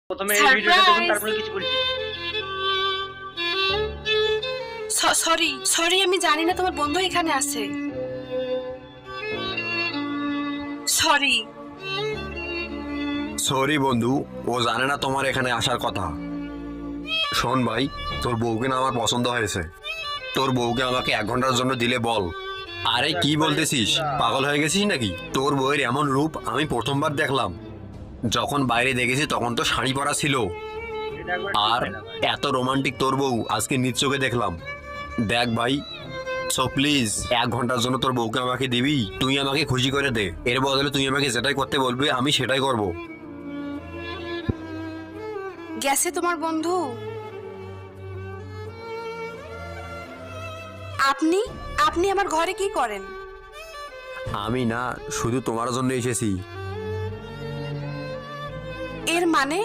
প্রথমে এই ভিডিওটা দেখুন, তারপরে কিছু বলছি। সরি সরি, আমি জানি না তোমার বন্ধু এখানে আছে। সরি। সরি বন্ধু, ও জানে না তোমার এখানে আসার কথা। শোন ভাই, তোর বউকে না আমার পছন্দ হয়েছে। তোর বউকে আমাকে 1 ঘন্টার জন্য দিলে বল। আরে কি বলতেছিস, পাগল হয়ে গেছিস নাকি? তোর বউয়ের এমন রূপ আমি প্রথমবার দেখলাম। যখন বাইরে দেখেছি তখন তো শাড়ি পরা ছিল, আর এত রোমান্টিক তোর বউ আজকে নিজ চোখে দেখলাম। দেখ ভাই, সো প্লিজ 1 ঘন্টার জন্য তোর বউকে আমাকে দিবি। তুই আমাকে খুশি করে দে, এর বদলে তুই আমাকে যেটাই করতে বলবি আমি সেটাই করব। গেছে তোমার বন্ধু? আপনি আপনি আমার ঘরে কি করেন? আমি না, শুধু তোমার জন্য এসেছি। এর মানে